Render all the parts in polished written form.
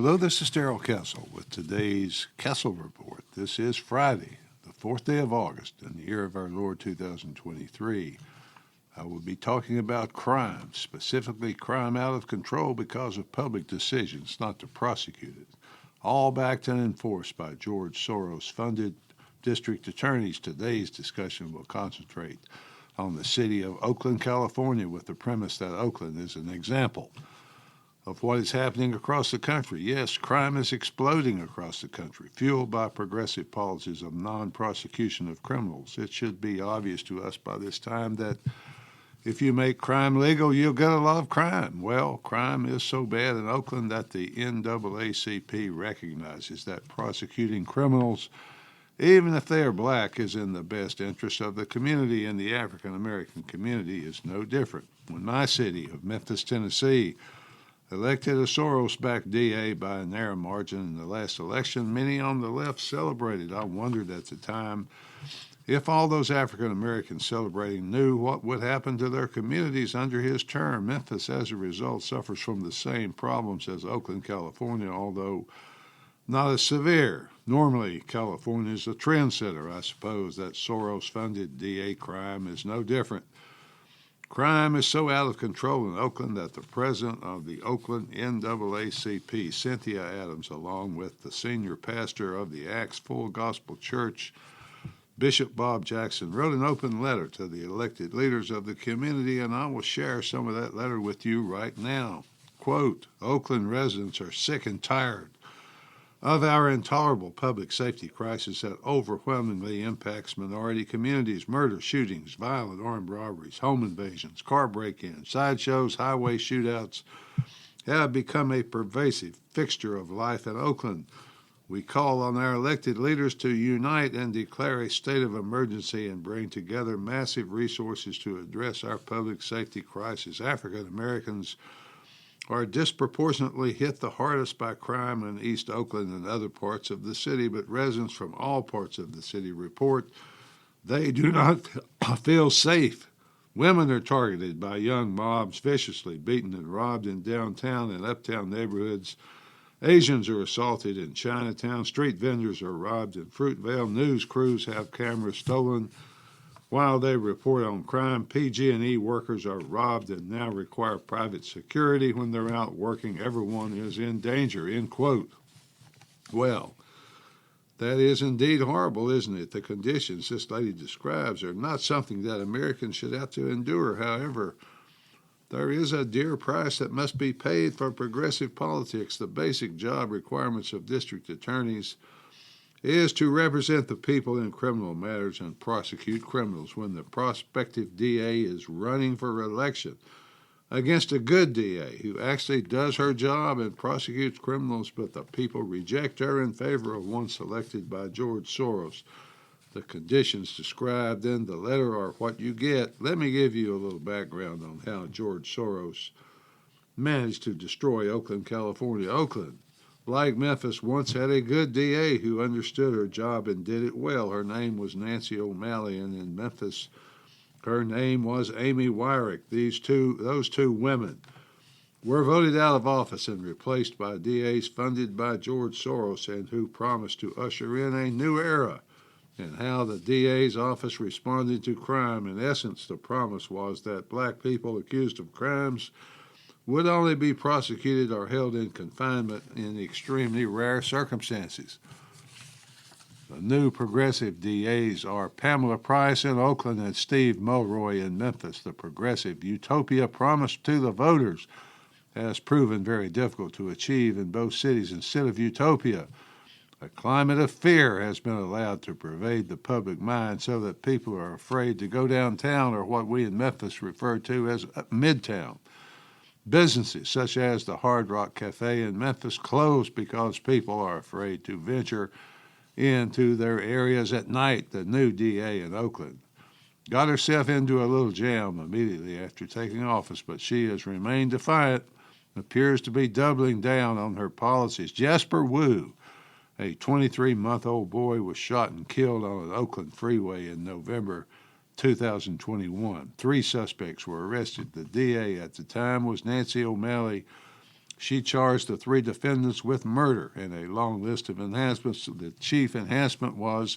Hello, this is Darrell Castle with today's Castle Report. This is Friday, the 4th day of August in the year of our Lord 2023. I will be talking about crime, specifically crime out of control because of public decisions not to prosecute it, all backed and enforced by George Soros funded district attorneys. Today's discussion will concentrate on the city of Oakland, California, with the premise that Oakland is an example of what is happening across the country. Yes, crime is exploding across the country, fueled by progressive policies of non-prosecution of criminals. It should be obvious to us by this time that if you make crime legal, you'll get a lot of crime. Well, crime is so bad in Oakland that the NAACP recognizes that prosecuting criminals, even if they are black, is in the best interest of the community, and the African American community is no different. When my city of Memphis, Tennessee, elected a Soros-backed DA by a narrow margin in the last election, many on the left celebrated. I wondered at the time if all those African Americans celebrating knew what would happen to their communities under his term. Memphis, as a result, suffers from the same problems as Oakland, California, although not as severe. Normally, California is a trendsetter. I suppose that Soros-funded DA crime is no different. Crime is so out of control in Oakland that the president of the Oakland NAACP, Cynthia Adams, along with the senior pastor of the Acts Full Gospel Church, Bishop Bob Jackson, wrote an open letter to the elected leaders of the community, and I will share some of that letter with you right now. Quote, Oakland residents are sick and tired of our intolerable public safety crisis that overwhelmingly impacts minority communities. Murder, shootings, violent armed robberies, home invasions, car break-ins, sideshows, highway shootouts have become a pervasive fixture of life in Oakland. We call on our elected leaders to unite and declare a state of emergency and bring together massive resources to address our public safety crisis. African Americans are disproportionately hit the hardest by crime in East Oakland and other parts of the city, but residents from all parts of the city report they do not feel safe. Women are targeted by young mobs, viciously beaten and robbed in downtown and uptown neighborhoods. Asians are assaulted in Chinatown. Street vendors are robbed in Fruitvale. News crews have cameras stolen while they report on crime. PG&E workers are robbed and now require private security when they're out working. Everyone is in danger, end quote. Well, that is indeed horrible, isn't it? The conditions this lady describes are not something that Americans should have to endure. However, there is a dear price that must be paid for progressive politics. The basic job requirements of district attorneys is to represent the people in criminal matters and prosecute criminals. When the prospective DA is running for election against a good DA who actually does her job and prosecutes criminals, but the people reject her in favor of one selected by George Soros, the conditions described in the letter are what you get. Let me give you a little background on how George Soros managed to destroy Oakland, California. Oakland, like Memphis, once had a good DA who understood her job and did it well. Her name was Nancy O'Malley, and in Memphis, her name was Amy Wyrick. Those two women were voted out of office and replaced by DAs funded by George Soros and who promised to usher in a new era. And how the DA's office responded to crime. In essence, the promise was that black people accused of crimes would only be prosecuted or held in confinement in extremely rare circumstances. The new progressive DAs are Pamela Price in Oakland and Steve Mulroy in Memphis. The progressive utopia promised to the voters has proven very difficult to achieve in both cities. Instead of utopia, a climate of fear has been allowed to pervade the public mind so that people are afraid to go downtown, or what we in Memphis refer to as Midtown. Businesses such as the Hard Rock Cafe in Memphis closed because people are afraid to venture into their areas at night. The new DA in Oakland got herself into a little jam immediately after taking office, but she has remained defiant, appears to be doubling down on her policies. Jasper Wu, a 23-month-old boy, was shot and killed on an Oakland freeway in November 2021. 3 suspects were arrested. The DA at the time was Nancy O'Malley, She charged the three defendants with murder in a long list of enhancements. The chief enhancement was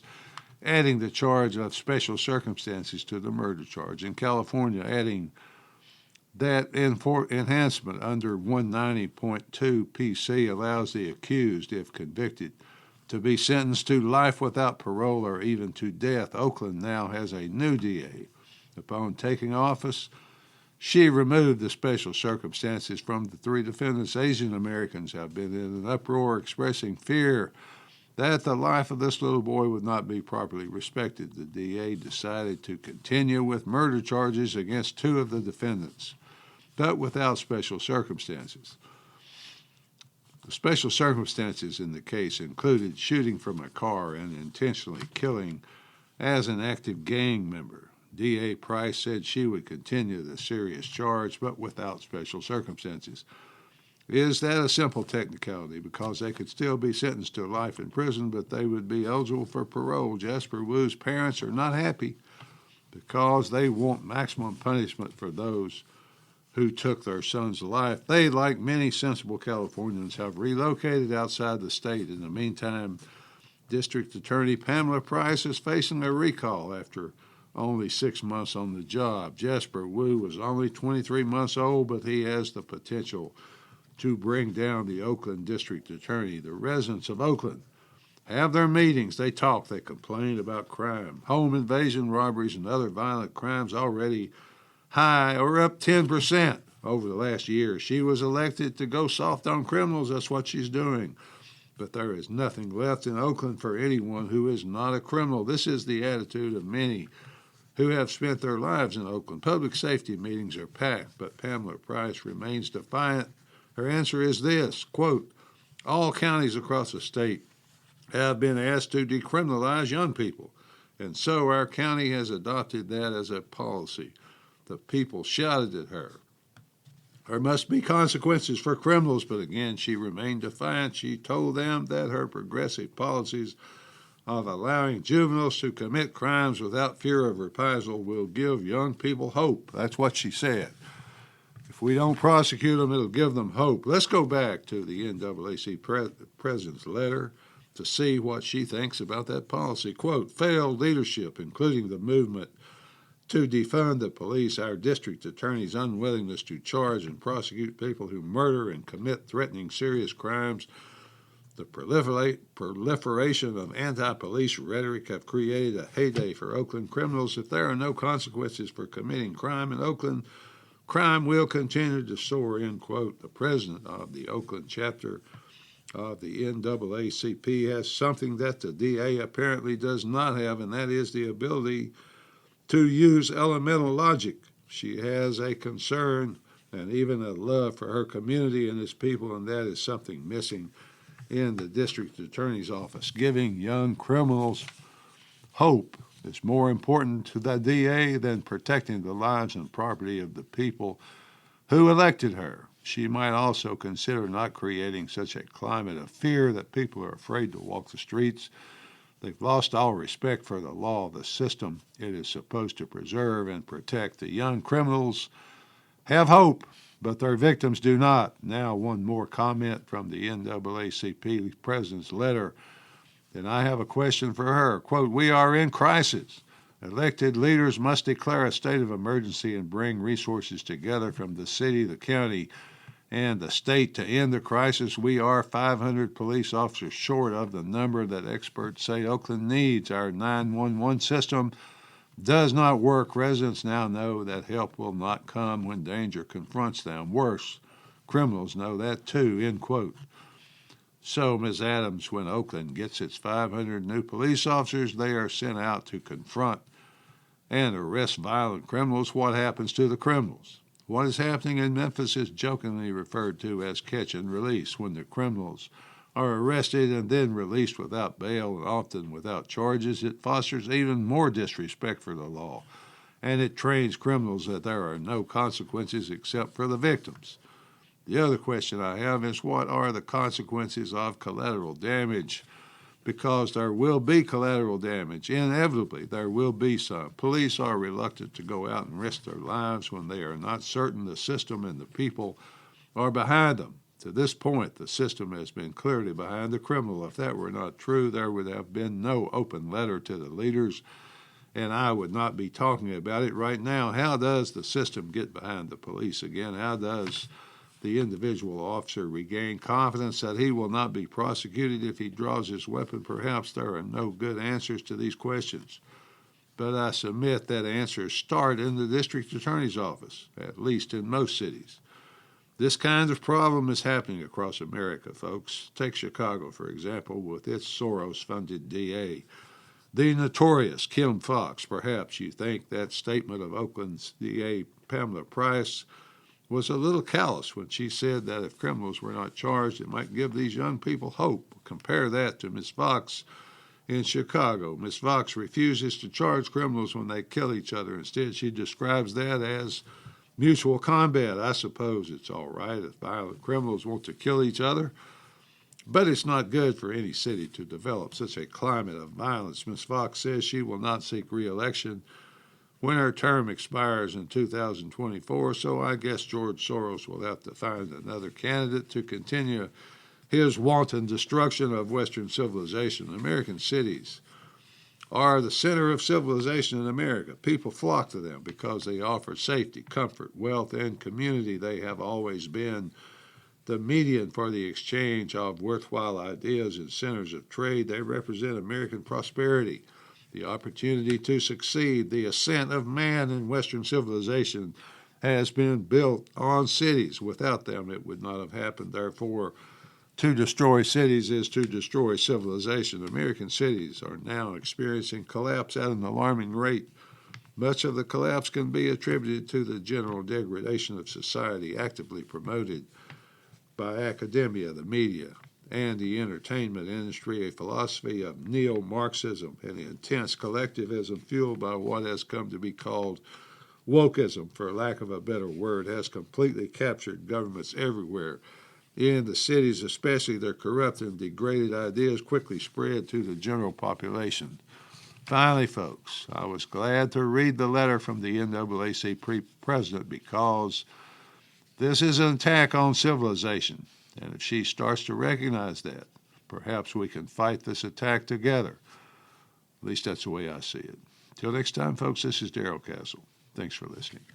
adding the charge of special circumstances to the murder charge. In California, adding that enhancement under 190.2 PC allows the accused, if convicted, to be sentenced to life without parole or even to death. Oakland now has a new DA. Upon taking office, she removed the special circumstances from the three defendants. Asian Americans have been in an uproar expressing fear that the life of this little boy would not be properly respected. The DA decided to continue with murder charges against two of the defendants, but without special circumstances. The special circumstances in the case included shooting from a car and intentionally killing as an active gang member. DA Price said she would continue the serious charge, but without special circumstances. Is that a simple technicality? Because they could still be sentenced to life in prison, but they would be eligible for parole. Jasper Wu's parents are not happy because they want maximum punishment for those who took their son's life. They, like many sensible Californians, have relocated outside the state. In the meantime, District Attorney Pamela Price is facing a recall after only 6 months on the job. Jasper Wu was only 23 months old, but he has the potential to bring down the Oakland District Attorney. The residents of Oakland have their meetings. They talk. They complain about crime. Home invasion, robberies, and other violent crimes already high or up 10% over the last year. She was elected to go soft on criminals. That's what she's doing. But there is nothing left in Oakland for anyone who is not a criminal. This is the attitude of many who have spent their lives in Oakland. Public safety meetings are packed, but Pamela Price remains defiant. Her answer is this, quote, all counties across the state have been asked to decriminalize young people, and so our county has adopted that as a policy. The people shouted at her. There must be consequences for criminals, but again, she remained defiant. She told them that her progressive policies of allowing juveniles to commit crimes without fear of reprisal will give young people hope. That's what she said. If we don't prosecute them, it'll give them hope. Let's go back to the NAACP president's letter to see what she thinks about that policy. Quote, failed leadership, including the movement to defund the police, our district attorney's unwillingness to charge and prosecute people who murder and commit threatening serious crimes, the proliferation of anti-police rhetoric have created a heyday for Oakland criminals. If there are no consequences for committing crime in Oakland, crime will continue to soar, end quote. The president of the Oakland chapter of the NAACP has something that the DA apparently does not have, and that is the ability to use elemental logic. She has a concern and even a love for her community and its people, and that is something missing in the district attorney's office. Giving young criminals hope is more important to the DA than protecting the lives and property of the people who elected her. She might also consider not creating such a climate of fear that people are afraid to walk the streets. They've lost all respect for the law, the system it is supposed to preserve and protect. The young criminals have hope, but their victims do not. Now, one more comment from the NAACP president's letter. Then I have a question for her. Quote, we are in crisis. Elected leaders must declare a state of emergency and bring resources together from the city, the county, and the state to end the crisis. We are 500 police officers short of the number that experts say Oakland needs. Our 911 system does not work. Residents now know that help will not come when danger confronts them. Worse, criminals know that too, end quote. So, Ms. Adams, when Oakland gets its 500 new police officers, they are sent out to confront and arrest violent criminals. What happens to the criminals? What is happening in Memphis is jokingly referred to as catch and release, when the criminals are arrested and then released without bail and often without charges. It fosters even more disrespect for the law, and it trains criminals that there are no consequences except for the victims. The other question I have is, what are the consequences of collateral damage? Because there will be collateral damage. Inevitably, there will be some. Police are reluctant to go out and risk their lives when they are not certain the system and the people are behind them. To this point, the system has been clearly behind the criminal. If that were not true, there would have been no open letter to the leaders, and I would not be talking about it right now. How does the system get behind the police again? How does the individual officer regain confidence that he will not be prosecuted if he draws his weapon? Perhaps there are no good answers to these questions, but I submit that answers start in the district attorney's office, at least in most cities. This kind of problem is happening across America, folks. Take Chicago, for example, with its Soros-funded DA, the notorious Kim Foxx. Perhaps you think that statement of Oakland's DA Pamela Price was a little callous when she said that if criminals were not charged, it might give these young people hope. Compare that to Ms. Foxx in Chicago. Ms. Foxx refuses to charge criminals when they kill each other. Instead, she describes that as mutual combat. I suppose it's all right if violent criminals want to kill each other, but it's not good for any city to develop such a climate of violence. Ms. Foxx says she will not seek re-election when her term expires in 2024, so I guess George Soros will have to find another candidate to continue his wanton destruction of Western civilization. American cities are the center of civilization in America. People flock to them because they offer safety, comfort, wealth, and community. They have always been the median for the exchange of worthwhile ideas and centers of trade. They represent American prosperity, the opportunity to succeed. The ascent of man in Western civilization has been built on cities. Without them, it would not have happened. Therefore, to destroy cities is to destroy civilization. American cities are now experiencing collapse at an alarming rate. Much of the collapse can be attributed to the general degradation of society actively promoted by academia, the media, and the entertainment industry, a philosophy of neo-Marxism and intense collectivism fueled by what has come to be called wokeism, for lack of a better word, has completely captured governments everywhere. In the cities especially, their corrupt and degraded ideas quickly spread to the general population. Finally, folks, I was glad to read the letter from the NAACP president because this is an attack on civilization, and if she starts to recognize that, perhaps we can fight this attack together. At least that's the way I see it. Till next time, folks, this is Darrell Castle. Thanks for listening.